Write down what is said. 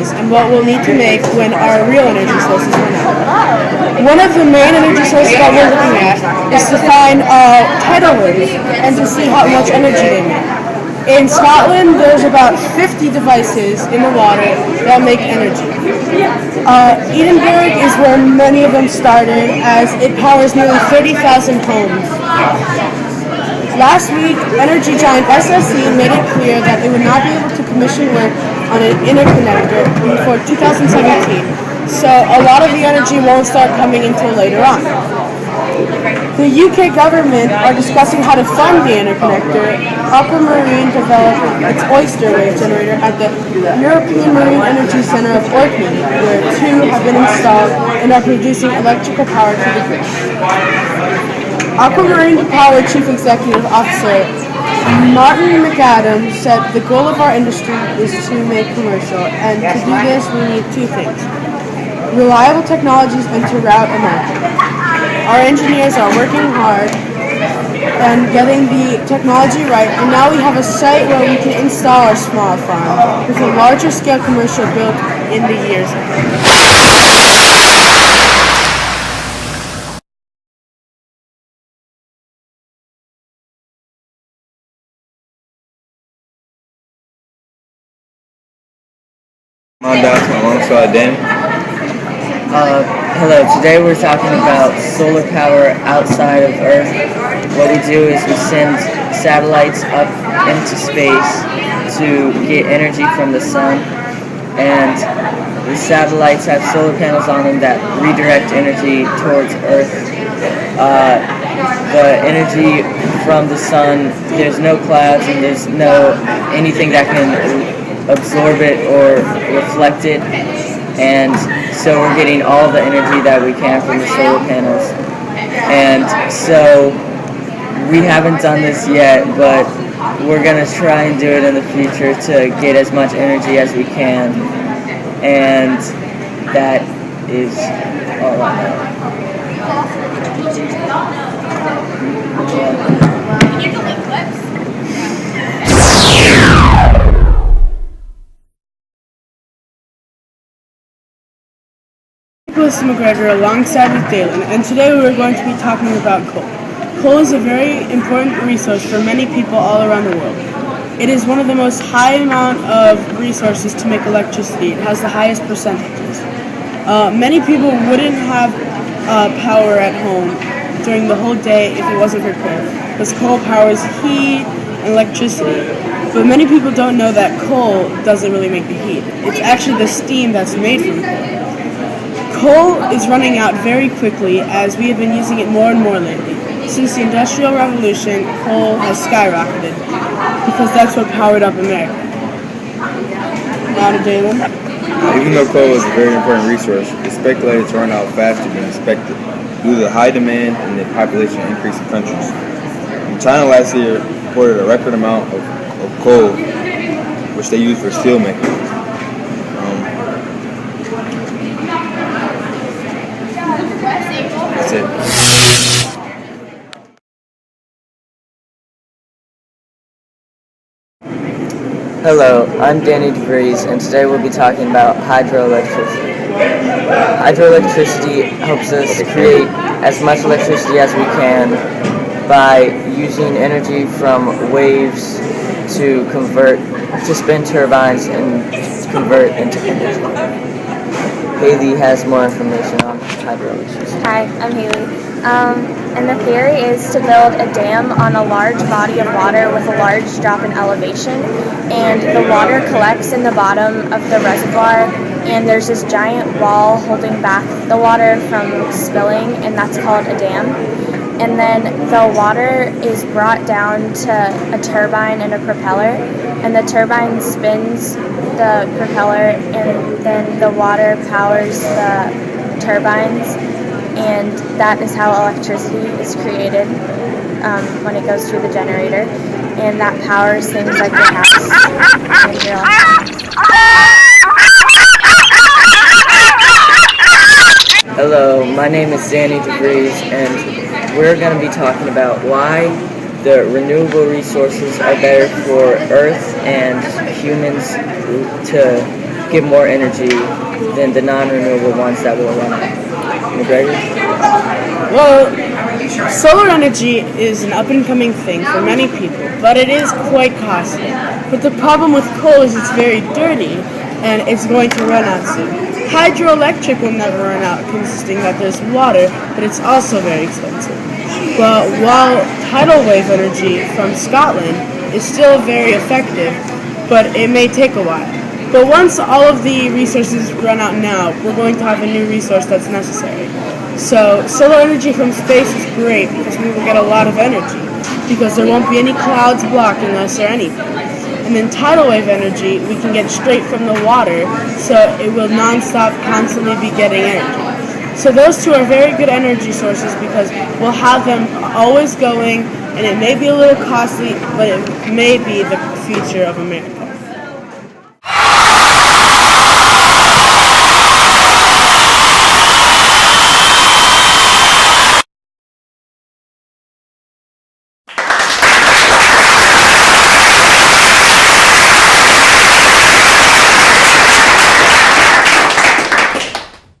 resources and what we'll need to make when our real energy sources run out. One of the main energy sources that we're looking at is to find tidal waves and to see how much energy they make. In Scotland, there's about 50 devices in the water that make energy. Edinburgh is where many of them started, as it powers nearly 30,000 homes. Last week, energy giant SSE made it clear that they would not be able to commission work on an interconnector before 2017, so a lot of the energy won't start coming until later on. The UK government are discussing how to fund the interconnector. Aquamarine developed its Oyster Wave generator at the European Marine Energy Centre of Orkney, where two have been installed and are producing electrical power to the grid. Aquamarine Power Chief Executive Officer Martin McAdam said the goal of our industry is to make commercial, and to do this we need two things: reliable technologies and to route a market. Our engineers are working hard and getting the technology right, and now we have a site where we can install our small farm with a larger scale commercial built in the years ahead. I'm Dawson alongside Dan. Hello, today we're talking about solar power outside of Earth. What we do is we send satellites up into space to get energy from the sun, and the satellites have solar panels on them that redirect energy towards Earth. The energy from the sun, there's no clouds and there's no anything that can absorb it or reflect it, and so we're getting all the energy that we can from the solar panels. And so we haven't done this yet, but we're going to try and do it in the future to get as much energy as we can, and that is all I know. Nicholas McGregor alongside with Dalen, and today we are going to be talking about coal. Coal is a very important resource for many people all around the world. It is one of the most high amount of resources to make electricity. It has the highest percentages. Many people wouldn't have power at home during the whole day if it wasn't for coal, because coal powers heat and electricity. But many people don't know that coal doesn't really make the heat. It's actually the steam that's made from coal. Coal is running out very quickly, as we have been using it more and more lately. Since the Industrial Revolution, coal has skyrocketed, because that's what powered up America. Now to Dalen. Even though coal is a very important resource, it's speculated to run out faster than expected due to the high demand and the population increase in countries. China last year imported a record amount of coal, which they use for steel making. That's it. Hello, I'm Danny DeVries, and today we'll be talking about hydroelectricity. Hydroelectricity helps us create as much electricity as we can by using energy from waves to spin turbines and convert into energy. Haley has more information on hydroelectricity. Hi, I'm Haley. And the theory is to build a dam on a large body of water with a large drop in elevation, and the water collects in the bottom of the reservoir, and there's this giant wall holding back the water from spilling, and that's called a dam. And then the water is brought down to a turbine and a propeller, and the turbine spins the propeller, and then the water powers the turbines, and that is how electricity is created when it goes through the generator, and that powers things like your house and your electronics. Hello, my name is Danny DeVries, and we're going to be talking about why the renewable resources are better for Earth and humans to give more energy than the non-renewable ones that will run out. McGregor? Well, solar energy is an up-and-coming thing for many people, but it is quite costly. But the problem with coal is it's very dirty, and it's going to run out soon. Hydroelectric will never run out, consisting that there's water, but it's also very expensive. But while tidal wave energy from Scotland is still very effective, but it may take a while. But once all of the resources run out now, we're going to have a new resource that's necessary. So solar energy from space is great because we will get a lot of energy, because there won't be any clouds blocking us or anything. And then tidal wave energy, we can get straight from the water, so it will non-stop constantly be getting energy. So those two are very good energy sources because we'll have them always going, and it may be a little costly, but it may be the future of America.